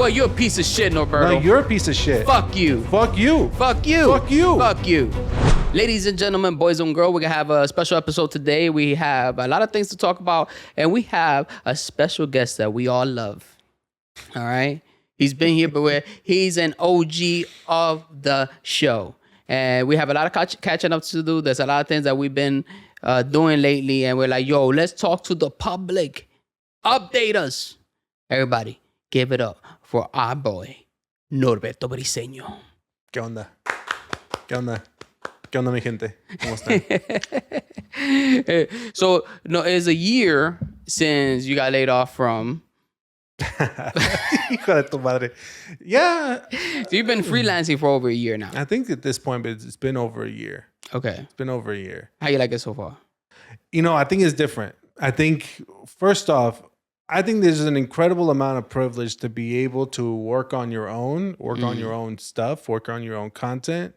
what? You're a piece of shit, Norberto. No, you're a piece of shit. Fuck you. Fuck you. Fuck you. Fuck you. Fuck you. Ladies and gentlemen, boys and girls, we're going to have a special episode today. We have a lot of things to talk about, and we have a special guest that we all love. All right? He's been here, but he's an OG of the show. And we have a lot of catching up to do. There's a lot of things that we've been doing lately, and we're like, yo, let's talk to the public. Update us. Everybody, give it up for our boy, Norberto Briceño. ¿Qué onda? ¿Qué onda? ¿Qué onda, mi gente? ¿Cómo están? So, no, it's a year since you got laid off from... Hijo de tu madre. Yeah. So you've been freelancing for over a year now. I think at this point, it's been over a year. Okay. It's been over a year. How you like it so far? You know, I think it's different. I think, first off, I think there's an incredible amount of privilege to be able to work on your own, on your own stuff, work on your own content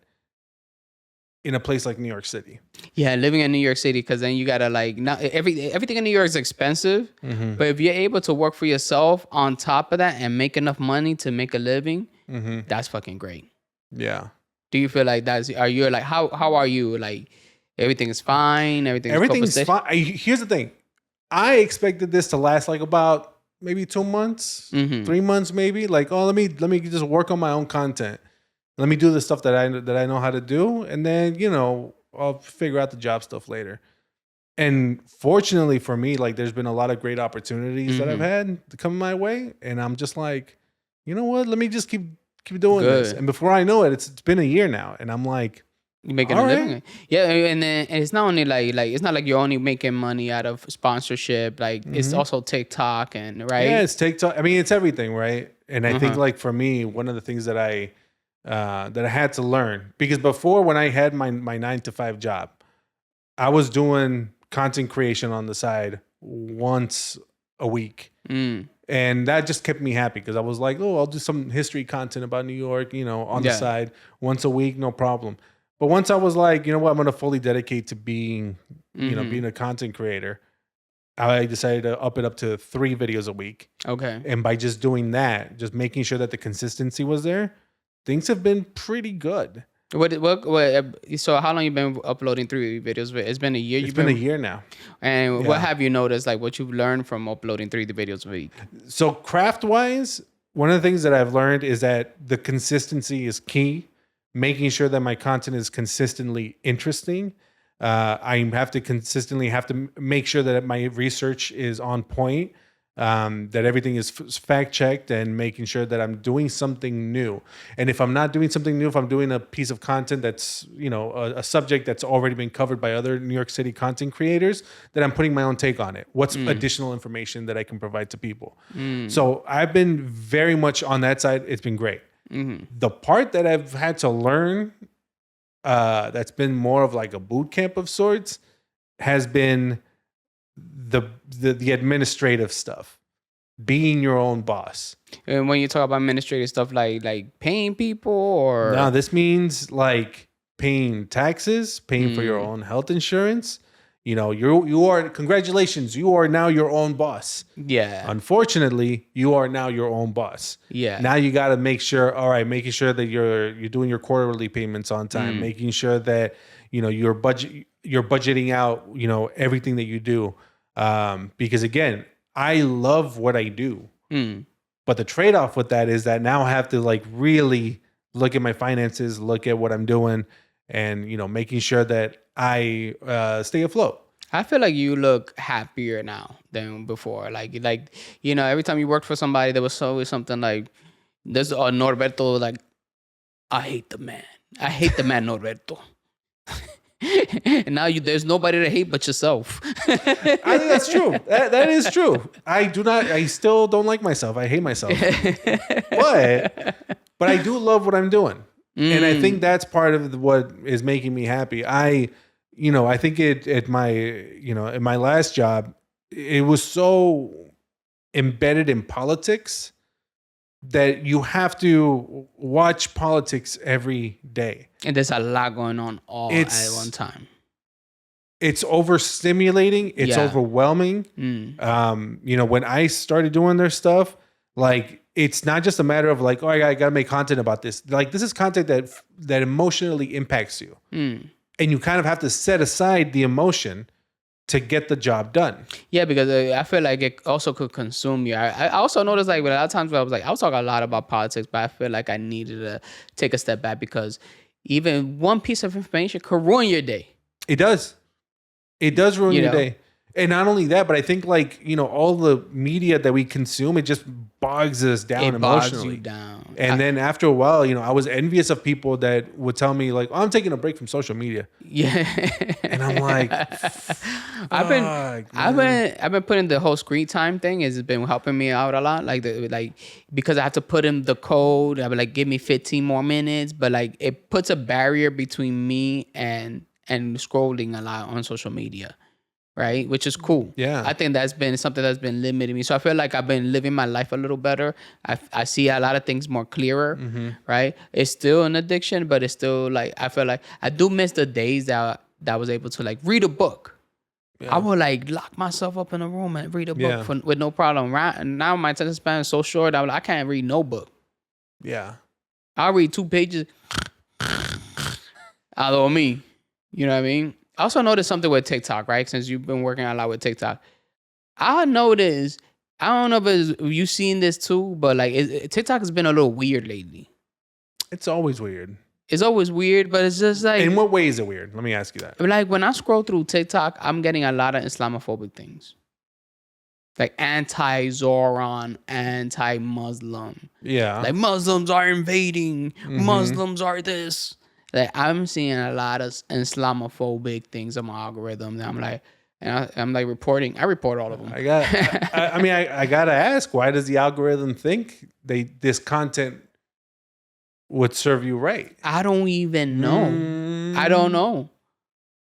in a place like New York City. Yeah, living in New York City, because then you gotta like not everything in New York is expensive. Mm-hmm. But if you're able to work for yourself on top of that and make enough money to make a living, that's fucking great. Yeah. Do you feel like are you like how are you? Like everything is fine, everything's fine. Here's the thing. I expected this to last like about maybe 2 months, 3 months maybe. Like, oh, let me just work on my own content. Let me do the stuff that I know how to do, and then, you know, I'll figure out the job stuff later. And fortunately for me, like, there's been a lot of great opportunities that I've had to come my way, and I'm just like, you know what? Let me just keep doing this. And before I know it, it's been a year now, and I'm like, you're making a living. Yeah, and then it's not only like it's not like you're only making money out of sponsorship. Like it's also TikTok and right. Yeah, it's TikTok. I mean, it's everything, right? And I think like for me, one of the things that I had to learn, because before when I had my 9-to-5 job, I was doing content creation on the side once a week. And that just kept me happy because I was like, oh, I'll do some history content about New York, you know, on the side once a week, no problem. But once I was like, you know what, I'm going to fully dedicate to being, you know, being a content creator, I decided to up it up to 3 videos a week. Okay. And by just doing that, just making sure that the consistency was there, things have been pretty good. What? So how long you been uploading 3 videos? It's been a year. It's been a year now. And what have you noticed? Like what you've learned from uploading 3 videos a week? So craft wise, one of the things that I've learned is that the consistency is key. Making sure that my content is consistently interesting. I have to make sure that my research is on point. That everything is fact checked, and making sure that I'm doing something new. And if I'm not doing something new, if I'm doing a piece of content that's, you know, a subject that's already been covered by other New York City content creators, then I'm putting my own take on it. What's additional information that I can provide to people? So I've been very much on that side. It's been great. The part that I've had to learn, that's been more of like a boot camp of sorts, has been the administrative stuff, being your own boss. And when you talk about administrative stuff, like paying people, or no, this means like paying taxes, paying for your own health insurance. You know, you are, congratulations, you are now your own boss. Yeah. Unfortunately, you are now your own boss. Yeah. Now you got to make sure, making sure that you're doing your quarterly payments on time, making sure that, you know, you're budgeting out, you know, everything that you do. Because again, I love what I do. But the trade-off with that is that now I have to like really look at my finances, look at what I'm doing, and, you know, making sure that I stay afloat. I feel like you look happier now than before. Like, you know, every time you worked for somebody, there was always something like, there's Norberto, like, I hate the man Norberto. And now there's nobody to hate but yourself. I think that's true. That is true. I still don't like myself. I hate myself. But I do love what I'm doing. And I think that's part of what is making me happy. I think in my last job, it was so embedded in politics that you have to watch politics every day. And there's a lot going on at one time. It's overstimulating. It's overwhelming. When I started doing their stuff, Like, it's not just a matter of like, oh, I got to make content about this. Like, this is content that emotionally impacts you. And you kind of have to set aside the emotion to get the job done. Yeah, because I feel like it also could consume you. I also noticed like a lot of times where I was talking a lot about politics, but I feel like I needed to take a step back because even one piece of information could ruin your day. It does. It does ruin your day. And not only that, but I think like, all the media that we consume, it just bogs us down emotionally. Bogs you down. And then after a while, I was envious of people that would tell me like, oh, I'm taking a break from social media. Yeah. And I'm like, I've been putting the whole screen time thing has been helping me out a lot. Like because I have to put in the code, I would like give me 15 more minutes, but like it puts a barrier between me and scrolling a lot on social media. Right, which is cool. Yeah, I think that's been something that's been limiting me. So I feel like I've been living my life a little better. I see a lot of things more clearer. Right, it's still an addiction, but it's still like I feel like I do miss the days that I was able to like read a book. Yeah. I would like lock myself up in a room and read a book with no problem. Right, and now my attention span is so short. I can't read no book. Yeah, I'll read 2 pages. Although me, you know what I mean. I also noticed something with TikTok, right? Since you've been working a lot with TikTok, I noticed, I don't know if you've seen this too, but like TikTok has been a little weird lately. It's always weird. It's always weird, but it's just like... In what way is it weird? Let me ask you that. Like when I scroll through TikTok, I'm getting a lot of Islamophobic things. Like anti-Zoran, anti-Muslim. Yeah. Like Muslims are invading. Muslims are this. Like I'm seeing a lot of Islamophobic things on my algorithm. And I'm like reporting. I report all of them. I gotta ask, why does the algorithm think this content would serve you right? I don't even know. I don't know.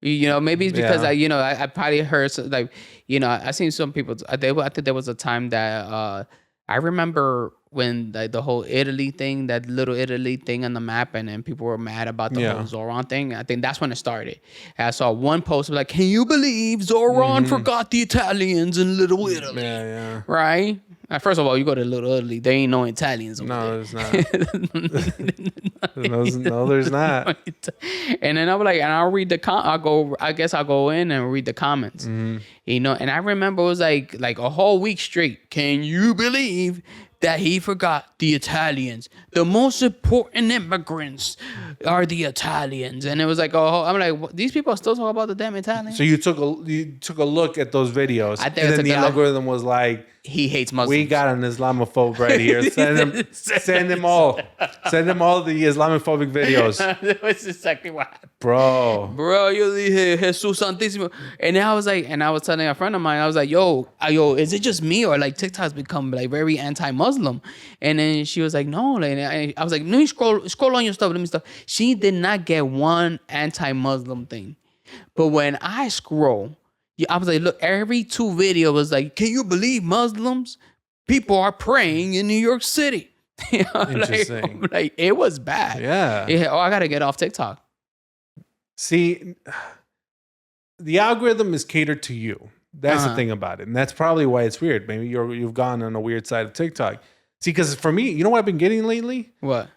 Maybe it's because I probably heard like I seen some people. I think there was a time that I remember when the whole Italy thing, that little Italy thing on the map, and then people were mad about the whole Zoran thing. I think that's when it started. And I saw one post like, "Can you believe Zoran forgot the Italians in Little Italy?" Yeah. Right. First of all, you go to Little Italy, there ain't no Italians over there. There's not. No, there's not. And then I was like, and I'll read I'll go in and read the comments. And I remember it was like a whole week straight. Can you believe that he forgot the Italians? The most important immigrants are the Italians. And it was like, I'm like, these people are still talking about the damn Italians. So you took a look at those videos, and then the algorithm was like, he hates Muslims. We got an Islamophobe right here. Send them all the Islamophobic videos. That's exactly what happened. Bro, yo dije Jesus Santísimo. And then I was telling a friend of mine, I was like, yo, is it just me or like TikTok's become like very anti-Muslim? And then she was like, no. I was like, let me scroll on your stuff. Let me stuff. She did not get one anti-Muslim thing. But when I scroll, I was like, look, every 2 videos was like, can you believe Muslims? People are praying in New York City. Interesting. Like it was bad. Yeah. I got to get off TikTok. See, the algorithm is catered to you. That's the thing about it. And that's probably why it's weird. Maybe you've gone on a weird side of TikTok. See, because for me, you know what I've been getting lately? What?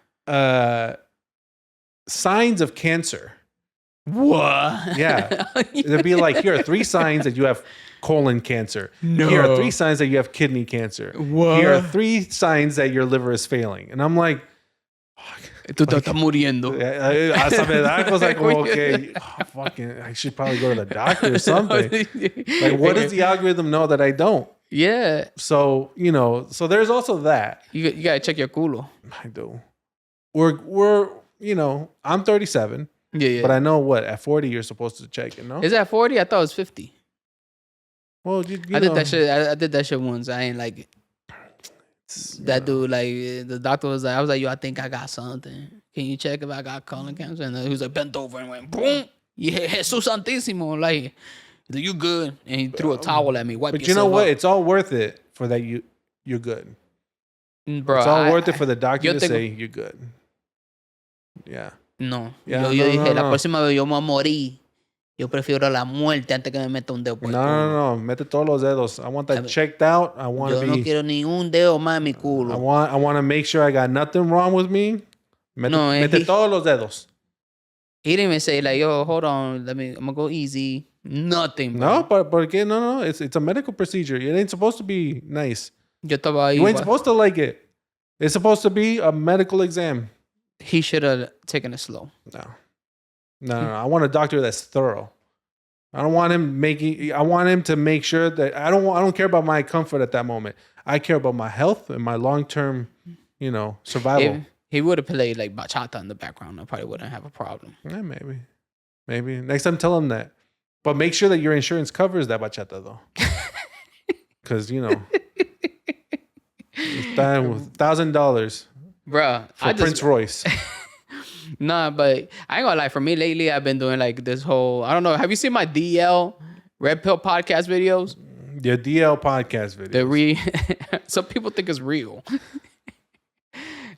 Signs of cancer. What? Yeah. It'd be like, here are 3 signs that you have colon cancer. No. Here are 3 signs that you have kidney cancer. What? Here are 3 signs that your liver is failing. And I'm like, tú te estás muriendo. Hasta me da cosa como que, fucking, I should probably go to the doctor or something. Like, what does the algorithm know that I don't? Yeah. So, so there's also that. You got to check your culo. I do. We're I'm 37. Yeah. But I know at 40 you're supposed to check it, no? Is that 40? I thought it was 50. Well, I did that shit. I did that shit once. I ain't like it. That dude, like, the doctor was like, I was like, yo, I think I got something. Can you check if I got colon cancer? And he was like, bent over and went, boom. Yeah, Jesus Santísimo. Like, you good? And he threw a towel at me. But you know what? It's all worth it for that you're good. Bro, it's all worth it for the doctor to say you're good. Yeah. No. Yeah, yo dije, la próxima vez yo me morí. Yo prefiero la muerte antes que me meta un dedo por el culo. No. Mete todos los dedos. I want that checked out. I want Yo to no be. quiero ni un dedo más en mi I culo. want to make sure I got nothing wrong with me. Mete todos los dedos. He didn't even say like, yo, hold on, I'm gonna go easy. Nothing, bro. No, but porque no. It's a medical procedure. It ain't supposed to be nice. Yo estaba ahí. You ain't supposed to like it. It's supposed to be a medical exam. He should have taken it slow. No. I want a doctor that's thorough. I don't want him I want him to make sure that I don't care about my comfort at that moment. I care about my health and my long-term, survival. If he would have played like bachata in the background, I probably wouldn't have a problem. Yeah, maybe. Next time, tell him that. But make sure that your insurance covers that bachata, though. Because, it's $1,000 Bruh, for Prince Royce. Nah, but I ain't gonna lie. For me lately, I've been doing like this whole, I don't know. Have you seen my DL Red Pill podcast videos? Your DL podcast videos. Some people think it's real.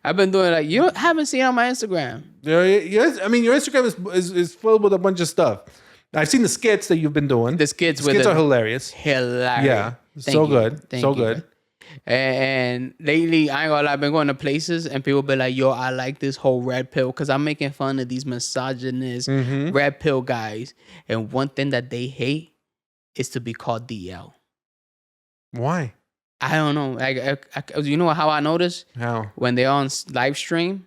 I've been doing like, you haven't seen it on my Instagram. Yes, I mean, your Instagram is filled with a bunch of stuff. I've seen the skits that you've been doing. The skits are hilarious. Hilarious. Yeah, so good. So good. And lately, I ain't gonna lie, I've been going to places and people be like, yo, I like this whole red pill because I'm making fun of these misogynist red pill guys. And one thing that they hate is to be called DL. Why? I don't know. You know how I notice? How? When they're on live stream.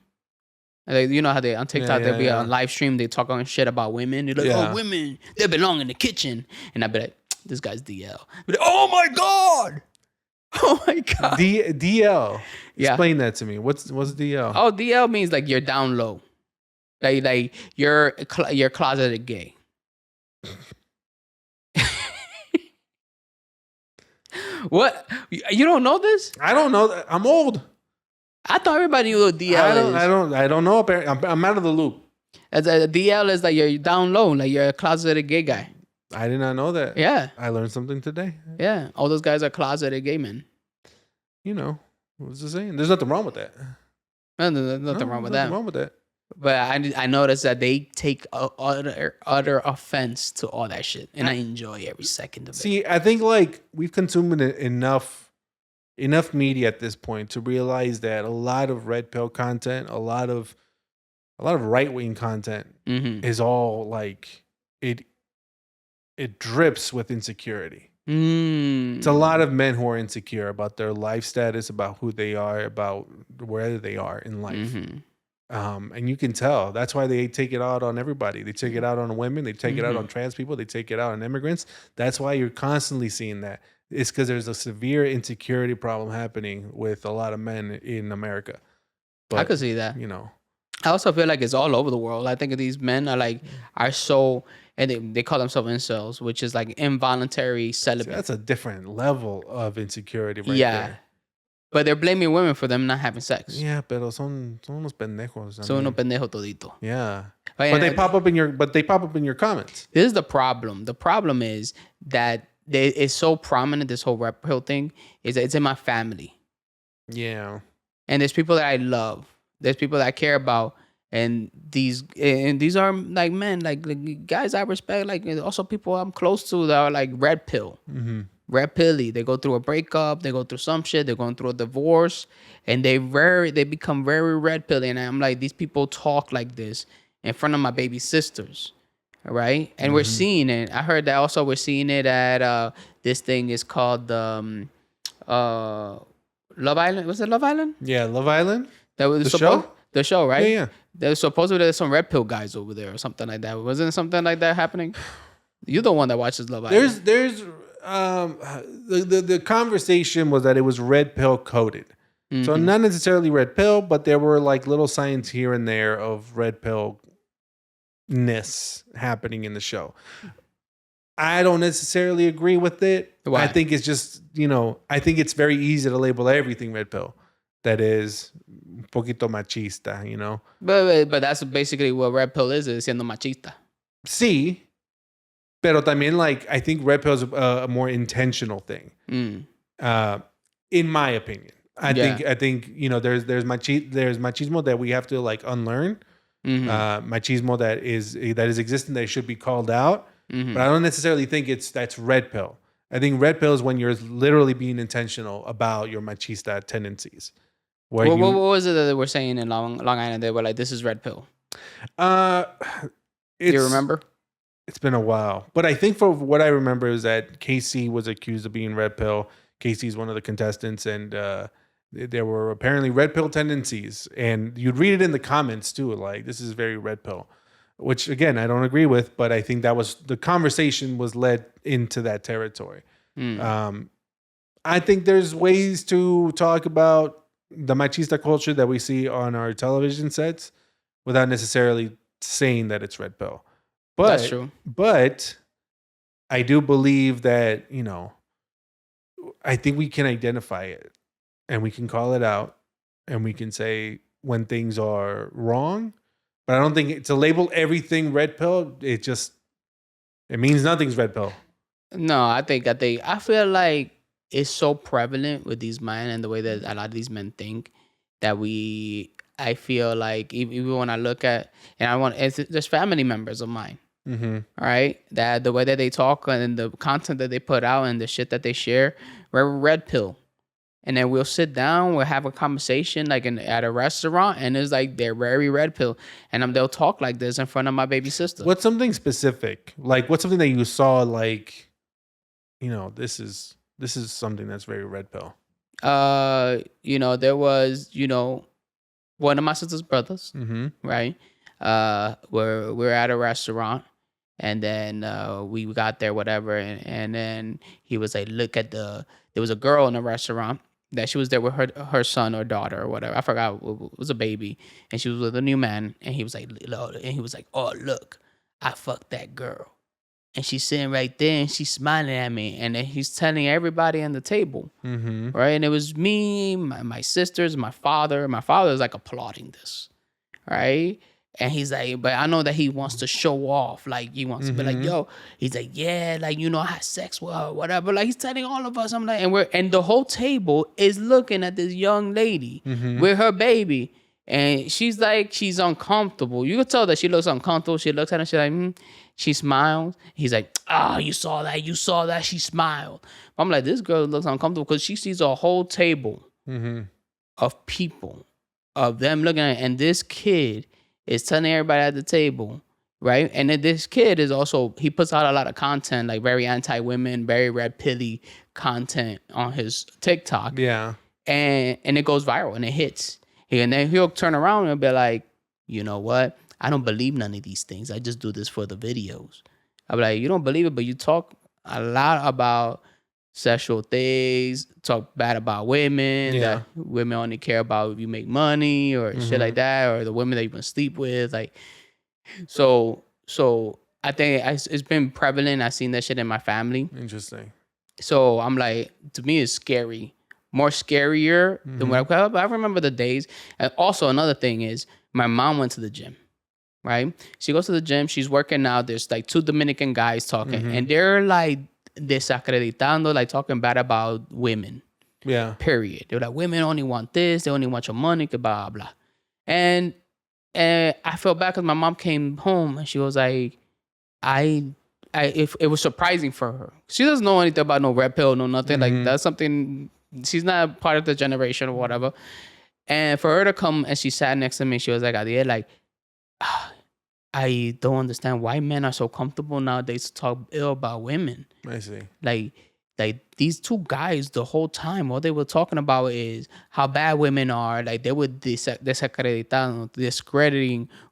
Like, you know how they on TikTok, they'll be on live stream, they talk on shit about women. They're like, oh, women, they belong in the kitchen. And I'd be like, this guy's DL. Be like, oh my God. Oh my God. DL. Yeah. Explain that to me. What's DL? Oh, DL means like you're down low. Like you're closeted gay. What? You don't know this? I don't know. I'm old. I thought everybody knew what DL is. I don't know. I'm out of the loop. As a DL is like you're down low, like you're a closeted gay guy. I did not know that. Yeah. I learned something today. Yeah. All those guys are closeted gay men. What was I saying? There's nothing wrong with that. No, there's nothing wrong with that. Nothing wrong with that. But I noticed that they take utter offense to all that shit. And I enjoy every second of it. See, I think like we've consumed enough media at this point to realize that a lot of red pill content, a lot of right-wing content is all like it drips with insecurity. It's a lot of men who are insecure about their life status, about who they are, about where they are in life. And you can tell. That's why they take it out on everybody. They take it out on women. They take it out on trans people. They take it out on immigrants. That's why you're constantly seeing that. It's because there's a severe insecurity problem happening with a lot of men in America. But, I could see that. You know, I also feel like it's all over the world. I think these men are so, and they call themselves incels, which is like involuntary celibate. See, that's a different level of insecurity right there. But they're blaming women for them not having sex. Yeah, pero son unos pendejos. Son unos pendejos todito. Yeah. But they pop up in your comments. This is the problem. The problem is that it's so prominent, this whole rap pill thing, is that it's in my family. Yeah. And there's people that I love. There's people that I care about. And these are like men, like guys I respect, like also people I'm close to that are like red pill. Red pilly. They go through a breakup, they go through some shit, they're going through a divorce, and they become very red pilly. And I'm like, these people talk like this in front of my baby sisters. Right? And we're seeing it. I heard that also we're seeing it at this thing is called Love Island. Was it Love Island? Yeah, Love Island. That was the show? The show, right? Yeah. There's supposedly there's some red pill guys over there or something like that. Wasn't something like that happening? You're the one that watches Love Island. There's the conversation was that it was red pill coded. So not necessarily red pill, but there were like little signs here and there of red pill ness happening in the show. I don't necessarily agree with it. Why? I think it's just, I think it's very easy to label everything red pill. That is un poquito machista, But that's basically what red pill is siendo machista. Sí. Pero también, I think red pill is a more intentional thing. In my opinion. I think there's machismo that we have to unlearn. Machismo that is existing, that should be called out. Mm-hmm. But I don't necessarily think that's red pill. I think red pill is when you're literally being intentional about your machista tendencies. What was it that they were saying in Long Island? They were like, "This is red pill." Do you remember? It's been a while, but I think for what I remember is that Casey was accused of being red pill. Casey's one of the contestants, and there were apparently red pill tendencies, and you'd read it in the comments too, like this is very red pill, which again I don't agree with, but I think that was the conversation was led into that territory. I think there's ways to talk about the machista culture that we see on our television sets without necessarily saying that it's red pill. But, that's true. But I do believe that, I think we can identify it and we can call it out and we can say when things are wrong. But I don't think to label everything red pill, it means nothing's red pill. No, I feel like it's so prevalent with these men and the way that a lot of these men think that I feel like even when I look at, and there's family members of mine, all right, that the way that they talk and the content that they put out and the shit that they share, we're red pill. And then we'll sit down, we'll have a conversation like at a restaurant, and it's like they're very red pill, and they'll talk like this in front of my baby sister. What's something specific? Like what's something that you saw like, this is something that's very red pill. There was, one of my sister's brothers, right? We're at a restaurant, and then we got there, whatever, and then he was like, there was a girl in the restaurant that she was there with her son or daughter or whatever. I forgot, it was a baby, and she was with a new man, and he was like, oh, look, I fucked that girl. And she's sitting right there and she's smiling at me. And then he's telling everybody on the table. Right? And it was me, my sisters, my father. My father is like applauding this. Right? And he's like, but I know that he wants to show off. Like, he wants to be like, yo. He's like, yeah, like, I had sex with her, whatever. Like, he's telling all of us. I'm like, and the whole table is looking at this young lady with her baby. And she's like, she's uncomfortable. You could tell that she looks uncomfortable. She looks at him, she's like, She smiles. He's like, you saw that. She smiled. I'm like, this girl looks uncomfortable because she sees a whole table of people, of them looking at it. And this kid is telling everybody at the table, right? And then this kid is also, he puts out a lot of content, like very anti-women, very red pilly content on his TikTok. Yeah. And it goes viral and it hits. And then he'll turn around and be like, you know what? I don't believe none of these things. I just do this for the videos. I'll be like, you don't believe it, but you talk a lot about sexual things, talk bad about women, that women only care about if you make money or shit like that, or the women that you can sleep with. Like, so I think it's been prevalent. I've seen that shit in my family. Interesting. So I'm like, to me, it's scary. More scarier than what I remember the days. And also another thing is my mom went to the gym, right? She goes to the gym. She's working out. There's like two Dominican guys talking, and they're like desacreditando, like talking bad about women. Yeah. Period. They're like, women only want this. They only want your money. Blah blah. And I felt bad because my mom came home and she was like, it was surprising for her. She doesn't know anything about no red pill, no nothing. Like that's something. She's not part of the generation or whatever. And for her to come and she sat next to me, she was like, Gadiel, like, I don't understand why men are so comfortable nowadays to talk ill about women. I see. Like these two guys, the whole time, all they were talking about is how bad women are. Like they were discrediting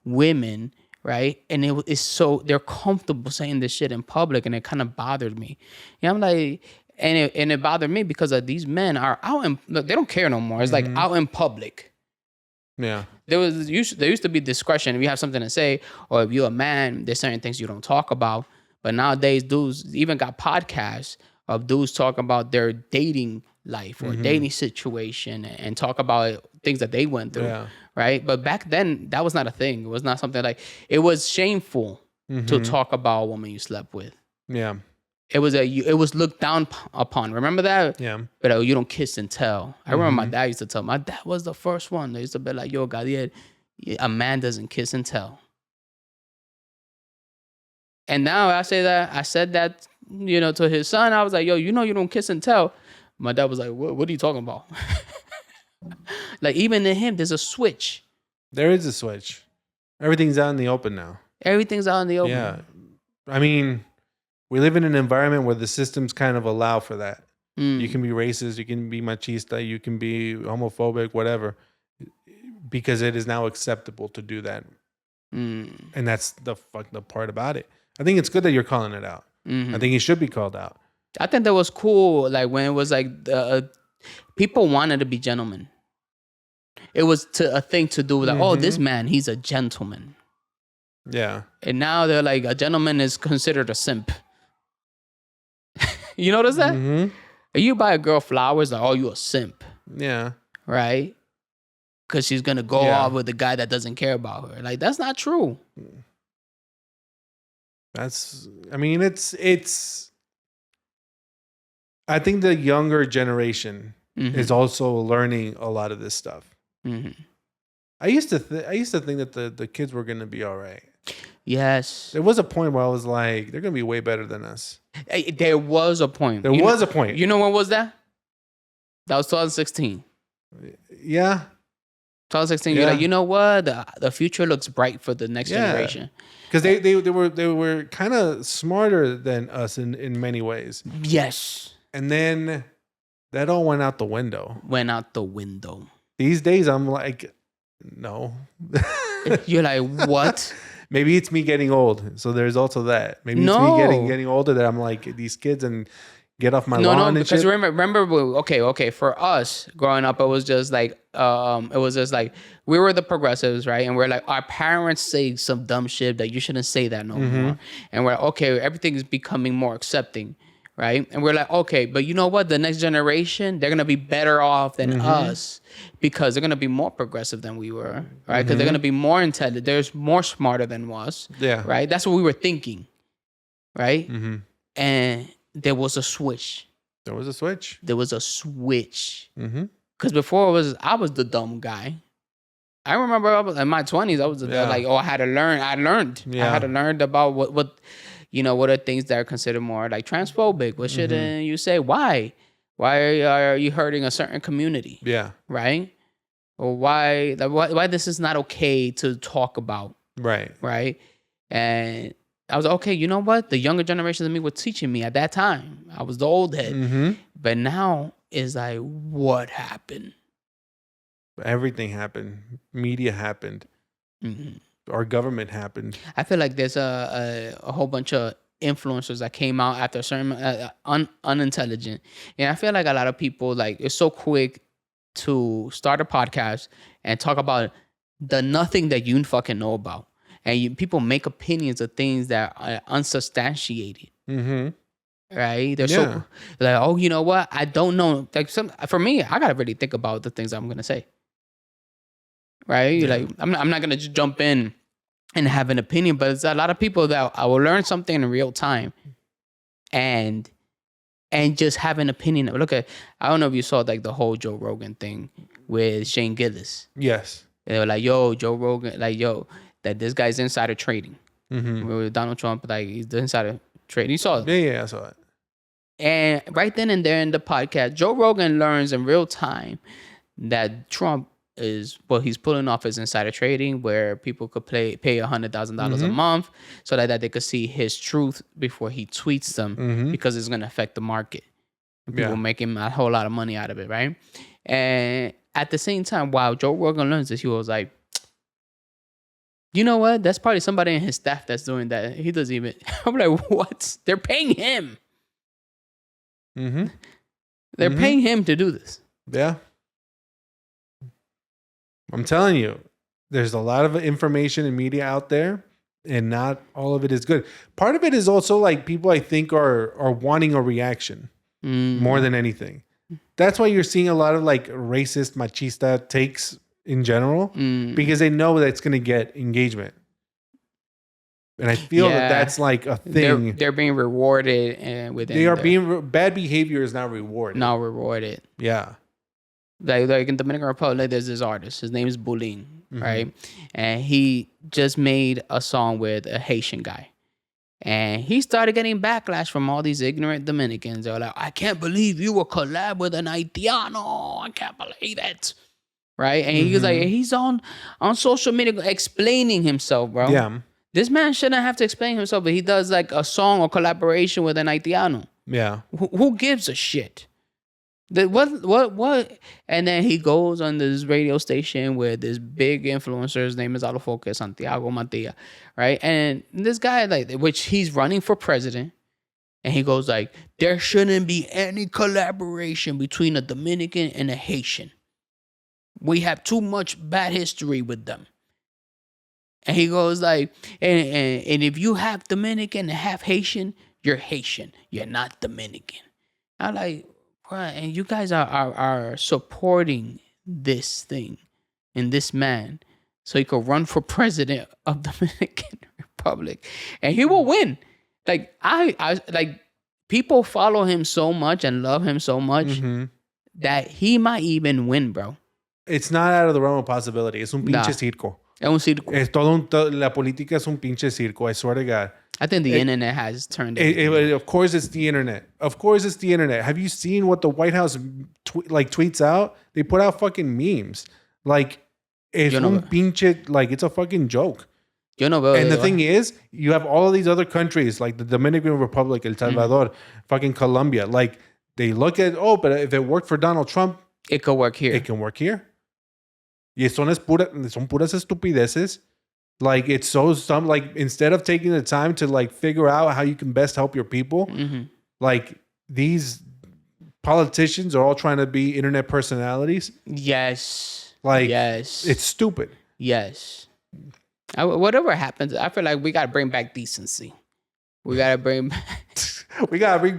women, right? And it's so, they're comfortable saying this shit in public, and it kind of bothered me. And I'm like, and it bothered me because these men are out in, look, they don't care no more. It's like out in public. Yeah. There used to be discretion. If you have something to say, or if you're a man, there's certain things you don't talk about. But nowadays, dudes even got podcasts of dudes talking about their dating life or dating situation and talk about things that they went through, right? But back then, that was not a thing. It was not something like, it was shameful to talk about a woman you slept with. Yeah. It was looked down upon. Remember that? Yeah. But you don't kiss and tell. I remember my dad used to tell. My dad was the first one. They used to be like, yo, Gadiel, a man doesn't kiss and tell. And now I said that, to his son. I was like, yo, you don't kiss and tell. My dad was like, what are you talking about? Like, even in him, there's a switch. There is a switch. Everything's out in the open now. Everything's out in the open. Yeah. I mean, we live in an environment where the systems kind of allow for that. You can be racist, you can be machista, you can be homophobic, whatever, because it is now acceptable to do that. And that's the fucked up part about it. I think it's good that you're calling it out. I think it should be called out. I think that was cool. Like when it was like people wanted to be gentlemen. It was a thing to do with like, oh, this man, he's a gentleman. Yeah. And now they're like, a gentleman is considered a simp. You notice that? If you buy a girl flowers, like, oh, you a simp. Yeah. Right? Because she's going to go off with a guy that doesn't care about her. Like, that's not true. It's I think the younger generation is also learning a lot of this stuff. I used to think that the kids were going to be all right. Yes. There was a point where I was like, they're going to be way better than us. There was a point. There was a point. You know when was that? That was 2016. Yeah. 2016. You're like, you know what? The future looks bright for the next generation. Because they were kind of smarter than us in many ways. Yes. And then that all went out the window. These days, I'm like, no. You're like, what? Maybe it's me getting old. So there's also that. Maybe it's me getting older that I'm like, these kids and get off my lawn and because shit. remember, okay. For us growing up, it was just like, we were the progressives, right? And we're like, our parents say some dumb shit that you shouldn't say that no more. And we're like, okay, everything is becoming more accepting. Right. And we're like, okay, but you know what? The next generation, they're going to be better off than us because they're going to be more progressive than we were. Right. Because they're going to be more intelligent. They're more smarter than us. Yeah. Right. That's what we were thinking. Right. And there was a switch. Because before I was the dumb guy. I remember I was in my 20s. I was like, oh, I had to learn. I learned. I had to learn about what what are things that are considered more like transphobic? What shouldn't you say? Why? Why are you hurting a certain community? Yeah. Right? Or why this is not okay to talk about? Right. Right? And I was like, okay, you know what? The younger generation of me was teaching me at that time. I was the old head. But now it's like, what happened? Everything happened. Media happened. Our government happened. I feel like there's a whole bunch of influencers that came out after a certain unintelligent, and I feel like a lot of people like it's so quick to start a podcast and talk about the nothing that you fucking know about, and people make opinions of things that are unsubstantiated. Right? They're so like, oh, you know what? I don't know. Like for me, I gotta really think about the things I'm gonna say. Right? Yeah. Like I'm not gonna just jump in and have an opinion, but it's a lot of people that I will learn something in real time and just have an opinion. Look at, I don't know if you saw like the whole Joe Rogan thing with Shane Gillis. Yes. They were like, yo, Joe Rogan, like, yo, that this guy's insider trading. With Donald Trump, like he's the insider trading. You saw it? Yeah, I saw it. And right then and there in the podcast, Joe Rogan learns in real time that Trump he's pulling off his insider trading where people could pay $100,000 a month so that they could see his truth before he tweets them because it's going to affect the market. People making a whole lot of money out of it, right? And at the same time, while Joe Rogan learns this, he was like, you know what? That's probably somebody in his staff that's doing that. He doesn't even... I'm like, what? They're paying him. They're paying him to do this. Yeah. I'm telling you, there's a lot of information and media out there, and not all of it is good. Part of it is also like people I think are wanting a reaction more than anything. That's why you're seeing a lot of like racist, machista takes in general because they know that it's going to get engagement. And I feel that that's like a thing. They're being rewarded, and bad behavior is not rewarded. Not rewarded. Yeah. Like in Dominican Republic, there's this artist. His name is Bulin, right? And he just made a song with a Haitian guy. And he started getting backlash from all these ignorant Dominicans. They were like, I can't believe you will collab with an Haitiano. I can't believe it. Right? And he was like, he's on social media explaining himself, bro. Yeah. This man shouldn't have to explain himself, but he does like a song or collaboration with an Haitiano. Yeah. Who gives a shit? What? And then he goes on this radio station with this big influencer. His name is Autofoque Santiago Matia, right? And this guy, like, which he's running for president, and he goes like, there shouldn't be any collaboration between a Dominican and a Haitian. We have too much bad history with them. And he goes like, and if you have Dominican and half Haitian, you're Haitian. You're not Dominican. I'm like, right, and you guys are supporting this thing and this man so he could run for president of Dominican Republic, and he will win. Like I like people follow him so much and love him so much that he might even win, bro. It's not out of the realm of possibility. Es un pinche circo. Es un circo. Es la política es un pinche circo. I swear to God. I think the internet has turned it. Of course, it's the internet. Of course, it's the internet. Have you seen what the White House tweets out? They put out fucking memes. Like, es un pinche, like, it's a fucking joke. Yo no veo. And the thing is, you have all of these other countries, like the Dominican Republic, El Salvador, fucking Colombia. Like, they look at, but if it worked for Donald Trump, it could work here. It can work here. Y son puras estupideces. Like, it's so dumb. Like, instead of taking the time to like figure out how you can best help your people, like these politicians are all trying to be internet personalities. Yes. Like, yes. It's stupid. Yes. Whatever happens, I feel like we got to bring back decency. We got to bring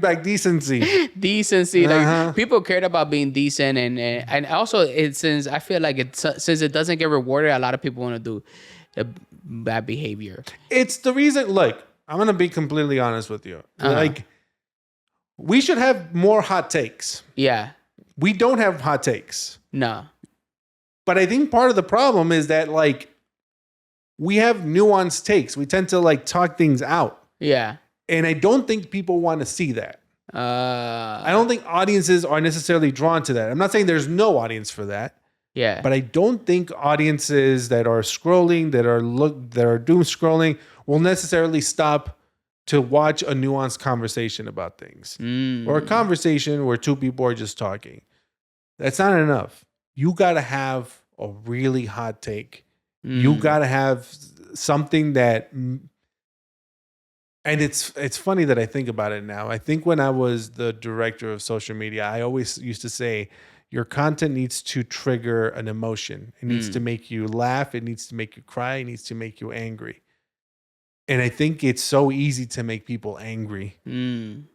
back decency. Decency. Like, people cared about being decent. And also, since I feel like since it doesn't get rewarded, a lot of people want to do bad behavior. It's the reason. Look, I'm going to be completely honest with you. Like, we should have more hot takes. Yeah. We don't have hot takes. No. But I think part of the problem is that, like, we have nuanced takes. We tend to like talk things out. Yeah. And I don't think people want to see that. I don't think audiences are necessarily drawn to that. I'm not saying there's no audience for that. Yeah. But I don't think audiences that are scrolling, that are doom scrolling, will necessarily stop to watch a nuanced conversation about things. Or a conversation where two people are just talking. That's not enough. You got to have a really hot take. You got to have something that... And it's funny that I think about it now. I think when I was the director of social media, I always used to say, your content needs to trigger an emotion. It needs to make you laugh. It needs to make you cry. It needs to make you angry. And I think it's so easy to make people angry.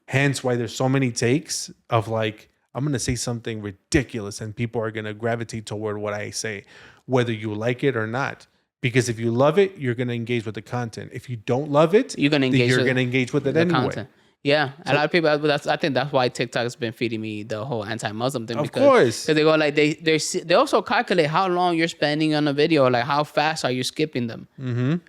Hence why there's so many takes of like, I'm going to say something ridiculous and people are going to gravitate toward what I say, whether you like it or not. Because if you love it, you're going to engage with the content. If you don't love it, you're going to engage with it anyway. Content. Yeah, a lot of people. I think that's why TikTok has been feeding me the whole anti-Muslim thing. Of course, because they go like they also calculate how long you're spending on a video, like how fast are you skipping them,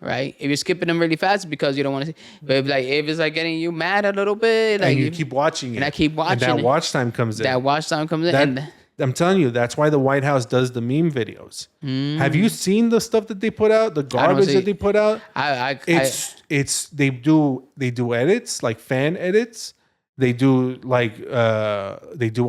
right? If you're skipping them really fast, it's because you don't want to see. But if it's like getting you mad a little bit, like and you keep watching it, and I keep watching, and that watch time comes in. That watch time comes in. And I'm telling you, that's why the White House does the meme videos. Have you seen the stuff that they put out? The garbage that they put out? They do edits, like fan edits. They do a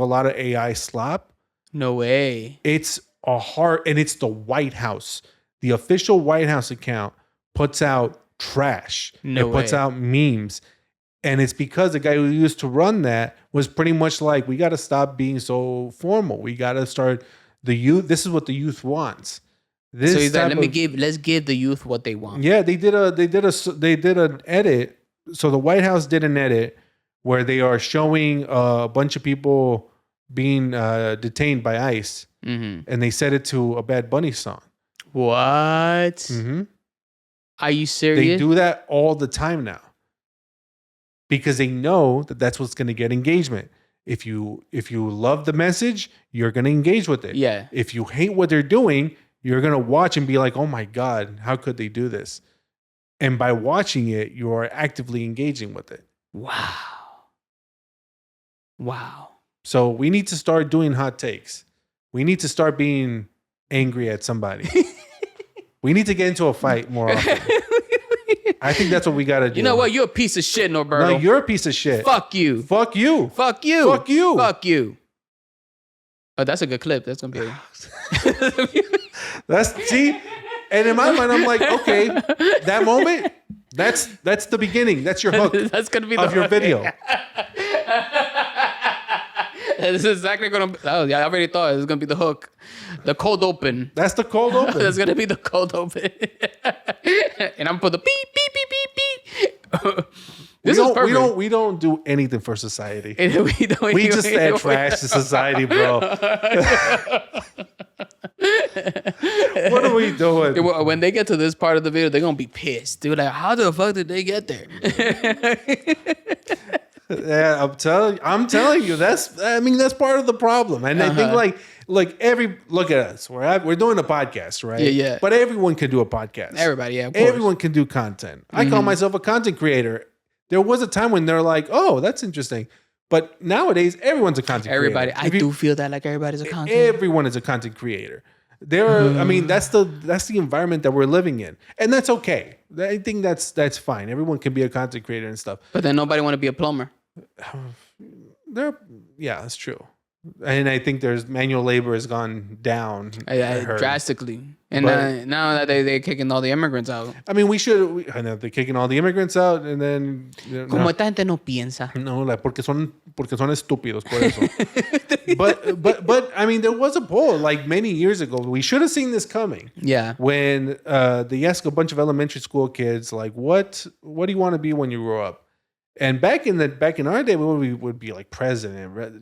lot of AI slop. No way. It's and it's the White House. The official White House account puts out trash. No way. Puts out memes. And it's because the guy who used to run that was pretty much like, we got to stop being so formal. We got to start the youth. This is what the youth wants. So he's like, let's give the youth what they want. Yeah, they did an edit. So the White House did an edit where they are showing a bunch of people being detained by ICE, and they set it to a Bad Bunny song. What? Are you serious? They do that all the time now. Because they know that that's what's going to get engagement. If you love the message, you're going to engage with it. Yeah. If you hate what they're doing, you're going to watch and be like, oh my God, how could they do this? And by watching it, you are actively engaging with it. Wow. So we need to start doing hot takes. We need to start being angry at somebody. We need to get into a fight more often. I think that's what we got to do. You know what? You're a piece of shit, Norberto. No, you're a piece of shit. Fuck you. Fuck you. Fuck you. Fuck you. Fuck you. Oh, that's a good clip. That's going to be See? And in my mind, I'm like, okay, that moment, that's the beginning. That's your hook. That's going to be of your video. This is exactly going to be. Oh, yeah, I already thought it was going to be the hook. The cold open. That's the cold open. That's going to be the cold open. And I'm going to put the beep, beep, beep, beep, beep. This is perfect. We don't do anything for society. We We just add trash to society, bro. What are we doing? When they get to this part of the video, they're going to be pissed. They're like, how the fuck did they get there? Yeah, I'm telling you, that's part of the problem. And I think look at us. We're doing a podcast, right? Yeah. But everyone can do a podcast. Everybody, yeah, of course. Everyone can do content. I call myself a content creator. There was a time when they're like, oh, that's interesting. But nowadays, everyone's a content creator. I do feel that like everybody's a content. Everyone is a content creator. That's the environment that we're living in. And that's okay. I think that's fine. Everyone can be a content creator and stuff. But then nobody want to be a plumber. Yeah, that's true. And I think there's manual labor has gone down drastically. And now that they're kicking all the immigrants out. I mean, I know they're kicking all the immigrants out, and then Como esta gente no piensa. No, like porque son estúpidos por eso. but I mean, there was a poll like many years ago. We should have seen this coming. Yeah. When they asked a bunch of elementary school kids like, what do you want to be when you grow up? And back in our day, we would be like president, or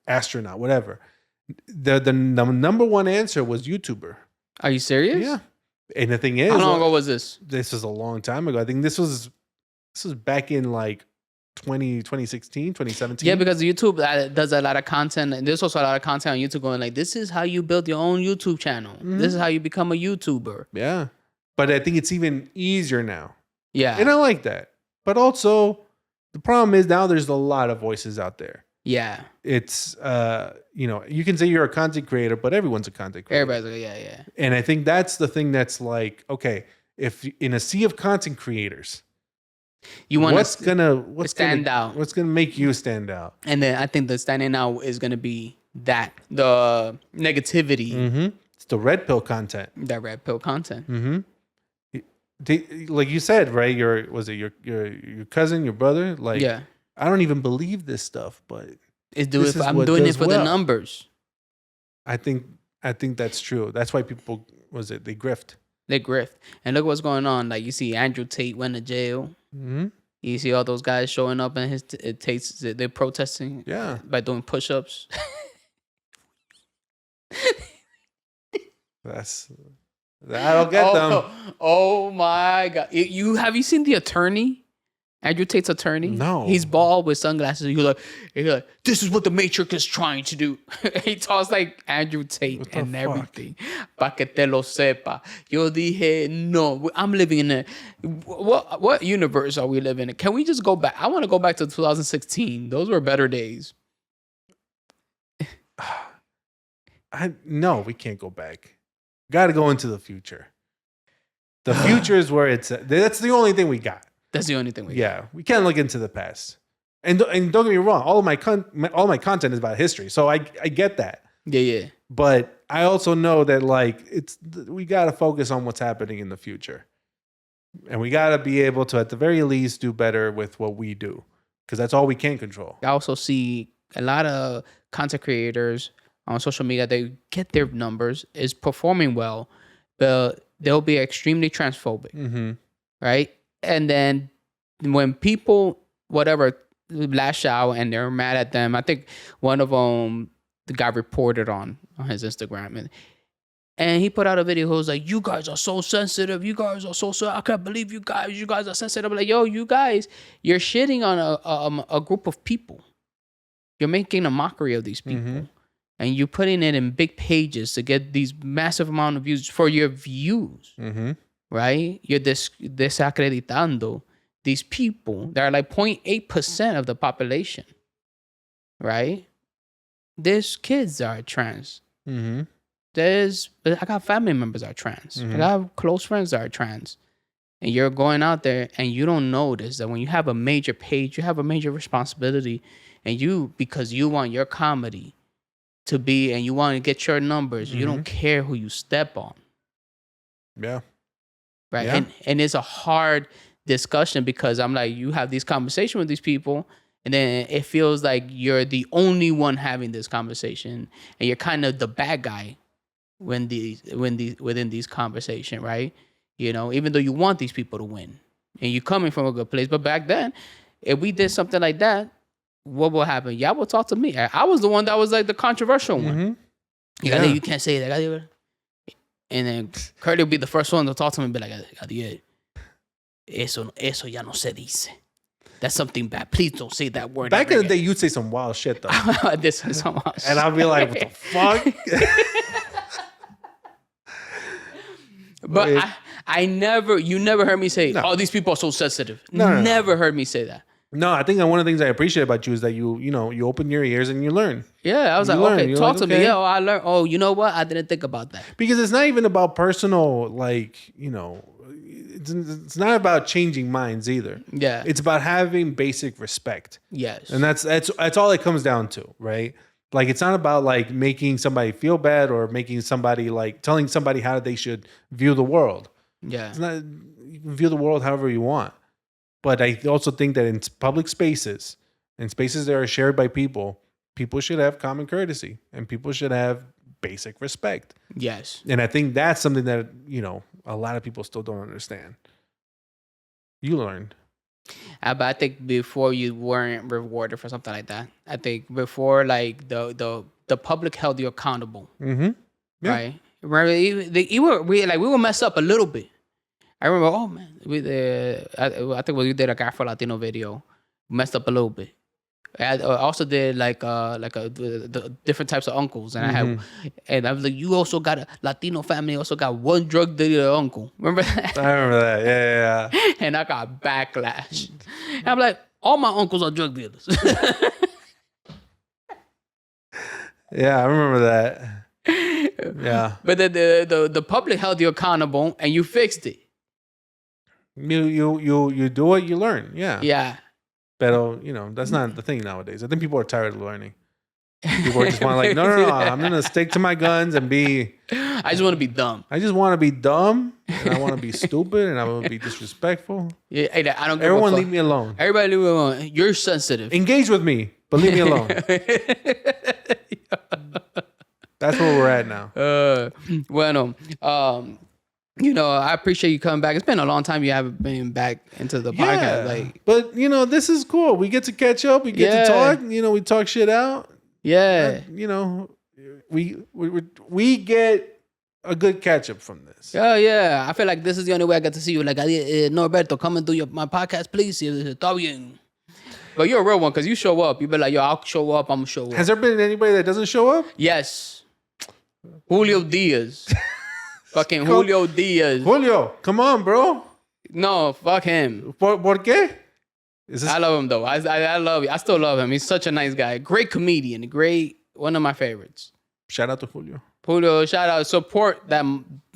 astronaut, whatever. The number one answer was YouTuber. Are you serious? Yeah. And the thing is, how long ago was this? This was a long time ago. I think this was back in like 2016, 2017. Yeah, because YouTube does a lot of content, and there's also a lot of content on YouTube going like, this is how you build your own YouTube channel. Mm-hmm. This is how you become a YouTuber. Yeah. But I think it's even easier now. Yeah. And I like that. But also, the problem is now there's a lot of voices out there. Yeah. It's, you can say you're a content creator, but everyone's a content creator. Everybody's like, yeah. And I think that's the thing that's like, okay, if in a sea of content creators, you want what's gonna stand out? What's gonna make you stand out? And then I think the standing out is gonna be the negativity. Mm-hmm. It's the red pill content. That red pill content. Mm-hmm. Like you said, right? Your cousin, your brother? Like, yeah. I don't even believe this stuff, but I'm doing it for the numbers. I think that's true. That's why people they grift. They grift. And look what's going on. Like you see Andrew Tate went to jail. Mm-hmm. You see all those guys showing up in his Tate's. They're protesting. Yeah. By doing push-ups. I don't get them. Oh my God! Have you seen the attorney? Andrew Tate's attorney? No. He's bald with sunglasses. He's like, this is what the Matrix is trying to do. He talks like Andrew Tate and everything. Pa que te lo sepa. Yo dije, no, I'm living in a... What universe are we living in? Can we just go back? I want to go back to 2016. Those were better days. No, we can't go back. Got to go into the future. The future is where it's at. That's the only thing we got. That's the only thing we got. Yeah, we can't look into the past. And don't get me wrong, all my content is about history, so I get that. Yeah. But I also know that we got to focus on what's happening in the future, and we got to be able to, at the very least, do better with what we do, because that's all we can control. I also see a lot of content creators on social media, they get their numbers, is performing well, but they'll be extremely transphobic, right? And then when people, whatever, lash out and they're mad at them, I think one of them, the guy reported on his Instagram, and he put out a video who was like, you guys are so sensitive. You guys are so I can't believe you guys are sensitive. I'm like, yo, you guys, you're shitting on a group of people. You're making a mockery of these people. And you're putting it in big pages to get these massive amount of views for your views, right? You're desacreditando these people that are like 0.8% of the population, right? There's kids that are trans. Mm-hmm. I got family members that are trans. I got close friends that are trans. And you're going out there and you don't notice that when you have a major page, you have a major responsibility. And because you want your comedy to be, and you want to get your numbers, you don't care who you step on. Yeah. Right. Yeah. And it's a hard discussion because I'm like, you have these conversations with these people, and then it feels like you're the only one having this conversation, and you're kind of the bad guy within these conversations, right? You know, even though you want these people to win, and you're coming from a good place. But back then, if we did something like that, what will happen? Y'all will talk to me. I was the one that was like the controversial one. You can't say that. And then Curly will be the first one to talk to me and be like, Gadiel, eso ya no se dice. That's something bad. Please don't say that word. Back in the day, you'd say some wild shit, though. This is some wild shit. And I'll be like, what the fuck? But you never heard me say, oh, these people are so sensitive. Never heard me say that. No, I think one of the things I appreciate about you is that you open your ears and you learn. Yeah, I was okay, talk to me. Yeah, I learned. Oh, you know what? I didn't think about that. Because it's not even about personal, it's not about changing minds either. Yeah. It's about having basic respect. Yes. And that's all it comes down to, right? Like, it's not about like making somebody feel bad or making somebody like telling somebody how they should view the world. Yeah. It's not, you can view the world however you want. But I also think that in public spaces, in spaces that are shared by people should have common courtesy and people should have basic respect. Yes. And I think that's something that, a lot of people still don't understand. You learned. But I think before you weren't rewarded for something like that. I think before, like, the public held you accountable. Mm-hmm. Yeah. Right? Remember, we would mess up a little bit. I remember, oh man, I think we did a Guy for Latino video, messed up a little bit. I also did the different types of uncles, and I was like, you also got a Latino family, also got one drug dealer uncle. Remember that? I remember that. Yeah. And I got backlash. And I'm like, all my uncles are drug dealers. Yeah, I remember that. Yeah. But the public held you accountable, and you fixed it. You do it, you learn. Yeah. Yeah. But that's not the thing nowadays. I think people are tired of learning. People just want to no, I'm gonna stick to my guns and be. I just want to be dumb. I just want to be dumb, and I want to be stupid, and I want to be disrespectful. Yeah, I don't. Everyone leave me alone. Everybody leave me alone. You're sensitive. Engage with me, but leave me alone. That's where we're at now. I appreciate you coming back. It's been a long time you haven't been back into the podcast. But this is cool. We get to catch up. We get to talk. We talk shit out. Yeah. We get a good catch up from this. Oh yeah. I feel like this is the only way I get to see you. Like, Norberto, come and do my podcast, please. Está bien. But you're a real one because you show up. You be like, yo, I'll show up. I'm gonna show up. Has there been anybody that doesn't show up? Yes. Julio Diaz. Fucking Julio Diaz. Julio, come on, bro. No, fuck him. ¿Por qué? I love him though. I love you. I still love him. He's such a nice guy. Great comedian. One of my favorites. Shout out to Julio. Julio, shout out. Support that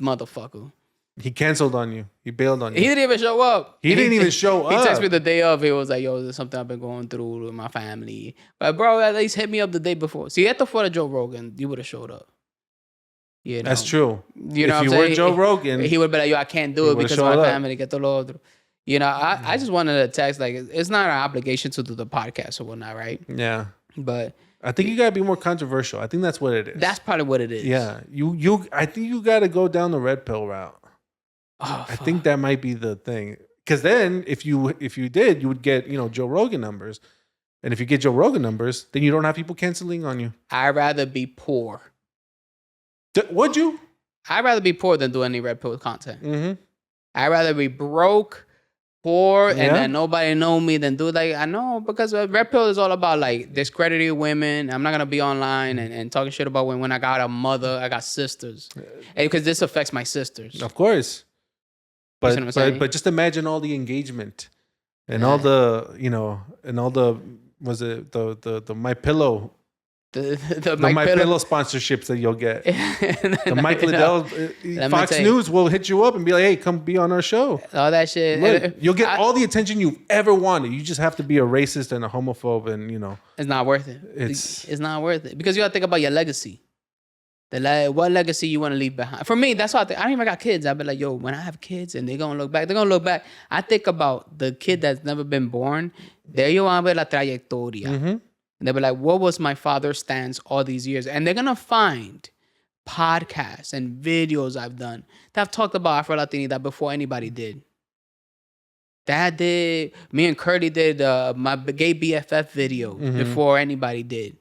motherfucker. He canceled on you. He bailed on you. He didn't even show up. He didn't even show up. He texted me the day of. He was like, yo, there's something I've been going through with my family. But bro, at least hit me up the day before. See, at the foot of Joe Rogan, you would have showed up. That's true. You know, if you were Joe Rogan, he would be like, "Yo, I can't do it because of my family." Get the lo otro. I just wanted to text, like, it's not our obligation to do the podcast or whatnot, right? Yeah. But I think you gotta be more controversial. I think that's what it is. That's probably what it is. Yeah. I think you gotta go down the red pill route. Oh, I think that might be the thing. Because then, if you did, you would get Joe Rogan numbers, and if you get Joe Rogan numbers, then you don't have people canceling on you. I'd rather be poor. Would you? I'd rather be poor than do any red pill content. Mm-hmm. I'd rather be broke, poor, and then nobody know me than do I know, because red pill is all about like discrediting women. I'm not gonna be online and talking shit about when I got a mother, I got sisters, because this affects my sisters. Of course. You see what I'm saying? But just imagine all the engagement and all the, and all the, was it the My Pillow, the My Pillow sponsorships that you'll get. The Mike Liddell, Fox News will hit you up and be like, hey, come be on our show. All that shit. Look, you'll get all the attention you've ever wanted. You just have to be a racist and a homophobe, and it's not worth it. It's not worth it because you got to think about your legacy. What legacy you want to leave behind? For me, that's why I don't even got kids. I'll be like, yo, when I have kids and they're going to look back. I think about the kid that's never been born. There you want to ver la trayectoria. Mm-hmm. And they'll be like, what was my father's stance all these years? And they're going to find podcasts and videos I've done that I've talked about Afro-Latinidad before anybody did. Dad did. Me and Curdy did my gay BFF video before anybody did.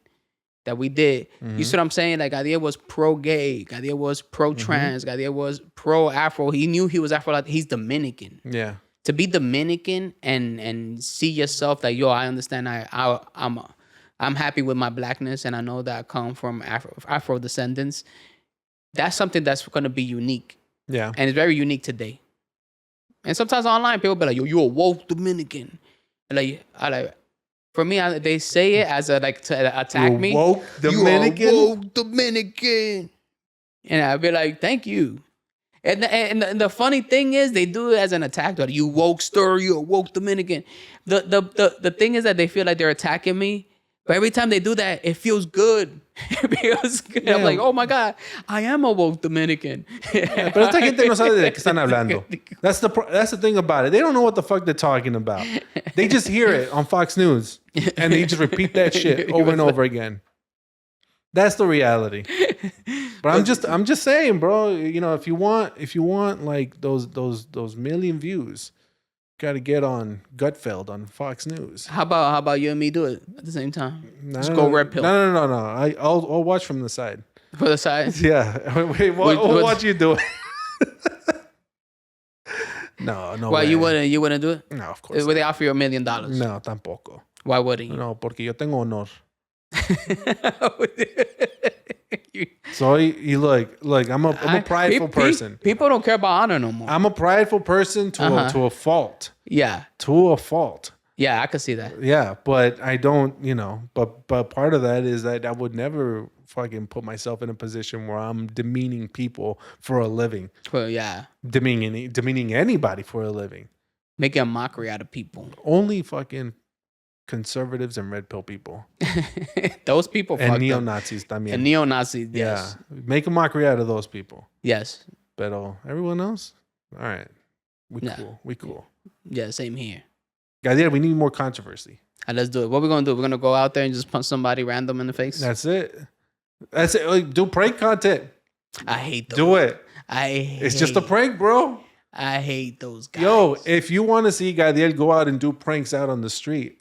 That we did. You see what I'm saying? Like, Gadiel was pro-gay. Gadiel was pro-trans. Gadiel was pro-Afro. He knew he was Afro-Latin. He's Dominican. Yeah. To be Dominican and see yourself that, yo, I understand I'm happy with my blackness and I know that I come from Afro descendants. That's something that's going to be unique. Yeah. And it's very unique today. And sometimes online, people be like, yo, you a woke Dominican. And for me, they say it as to attack me. Woke Dominican? You a woke Dominican. And I'd be like, thank you. And the funny thing is, they do it as an attack. Like, you woke stir, you a woke Dominican. The thing is that they feel like they're attacking me. But every time they do that, it feels good. It feels good. Yeah. I'm like, oh my God, I am a woke Dominican. Yeah, pero esta gente no sabe de qué están hablando. That's the thing about it. They don't know what the fuck they're talking about. They just hear it on Fox News and they just repeat that shit over and over again. That's the reality. But I'm just saying, bro. If you want like those million views, got to get on Gutfeld on Fox News. How about you and me do it at the same time? Just go red pill. No. I'll watch from the side. For the side? Yeah. Wait, we'll watch you do it. No. Why you wouldn't do it? No, of course. Would they offer you $1 million? No, tampoco. Why wouldn't you? No, porque yo tengo honor. Look, I'm a prideful person. People don't care about honor no more. I'm a prideful person to a fault. Yeah. To a fault. Yeah, I could see that. Yeah, but I don't, but part of that is that I would never fucking put myself in a position where I'm demeaning people for a living. Well, yeah. Demeaning anybody for a living. Making a mockery out of people. Only fucking conservatives and red pill people. Those people and neo-Nazis también. And neo-Nazis, yes. Yeah. Make a mockery out of those people. Yes. But everyone else? All right. We cool. Yeah, same here. Gadiel, we need more controversy. Let's do it. What we're going to do? We're going to go out there and just punch somebody random in the face? That's it. Like, do prank content. I hate those. Do it. It's just a prank, bro. I hate those guys. Yo, if you want to see Gadiel go out and do pranks out on the street,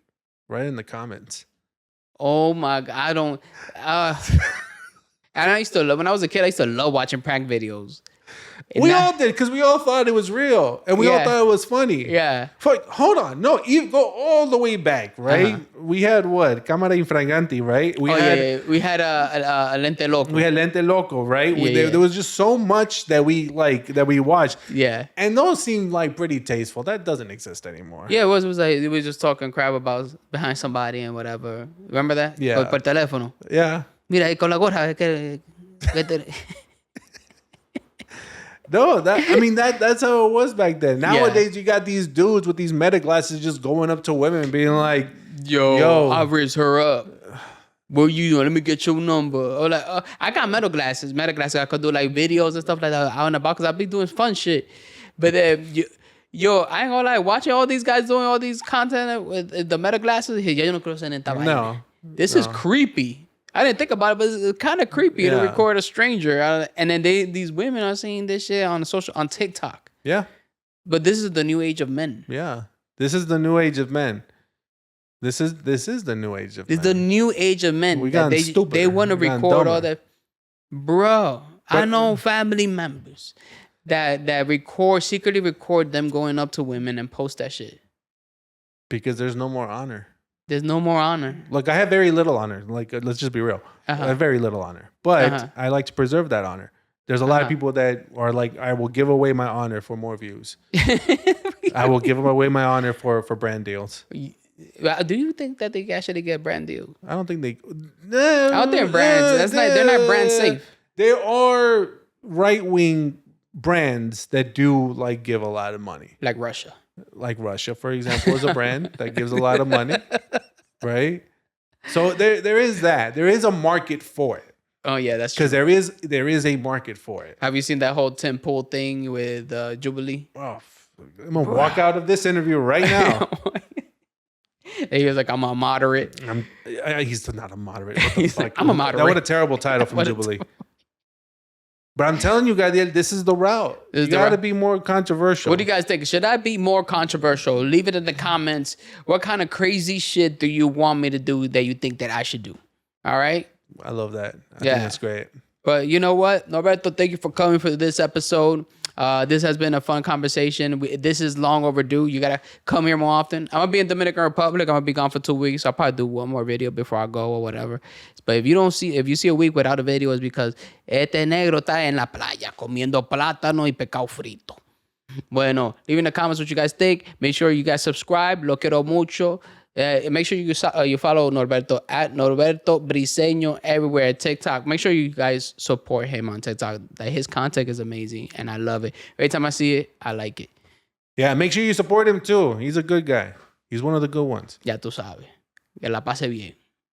write in the comments. Oh my God. I don't. And I used to love, when I was a kid, I used to love watching prank videos. We all did, because we all thought it was real. And we all thought it was funny. Yeah. Hold on. No, you go all the way back, right? We had what? Cámara Infraganti, right? We had a Lente Loco. We had Lente Loco, right? There was just so much that we watched. Yeah. And those seemed like pretty tasteful. That doesn't exist anymore. Yeah, it was like, it was just talking crap about behind somebody and whatever. Remember that? Yeah. Por teléfono. Yeah. Mira, con la gorra. No, that's how it was back then. Nowadays, you got these dudes with these meta glasses just going up to women and being like, "Yo, I raised her up. What you doing? Let me get your number." Or like, I got meta glasses. I could do like videos and stuff like that out and about because I be doing fun shit. But I ain't gonna lie, watching all these guys doing all these content with the meta glasses. This is creepy. I didn't think about it, but it's kind of creepy to record a stranger. And then these women are seeing this shit on TikTok. Yeah. But this is the new age of men. Yeah. This is the new age of men. This is the new age of men. It's the new age of men. We got stupid. They want to record all that. Bro, I know family members that secretly record them going up to women and post that shit. Because there's no more honor. There's no more honor. Look, I have very little honor. Like, let's just be real. I have very little honor. But I like to preserve that honor. There's a lot of people that are like, I will give away my honor for more views. I will give away my honor for brand deals. Do you think that they actually get brand deals? I don't think they. Out there, brands. They're not brand safe. There are right-wing brands that do like give a lot of money. Like Russia. Like Russia, for example, is a brand that gives a lot of money, right? So there is that. There is a market for it. Oh yeah, that's true. Because there is a market for it. Have you seen that whole Tim Pool thing with Jubilee? Oh, I'm gonna walk out of this interview right now. He was like, "I'm a moderate." He's not a moderate. What the He's fuck? like, "I'm a moderate." What a terrible title from Jubilee. But I'm telling you, Gadiel, this is the route. You got to be more controversial. What do you guys think? Should I be more controversial? Leave it in the comments. What kind of crazy shit do you want me to do that you think that I should do? All right? I love that. I think that's great. But you know what? Norberto, thank you for coming for this episode. This has been a fun conversation. This is long overdue. You got to come here more often. I'm going to be in Dominican Republic. I'm going to be gone for 2 weeks. I'll probably do one more video before I go or whatever. But if you see a week without a video, it's because este negro está en la playa comiendo plátano y pescado frito. Bueno, leave in the comments what you guys think. Make sure you guys subscribe. Lo quiero mucho. Make sure you follow Norberto at Norberto Briceño everywhere at TikTok. Make sure you guys support him on TikTok. His content is amazing and I love it. Every time I see it, I like it. Yeah, make sure you support him too. He's a good guy. He's one of the good ones. Ya tú sabes. Que la pase bien.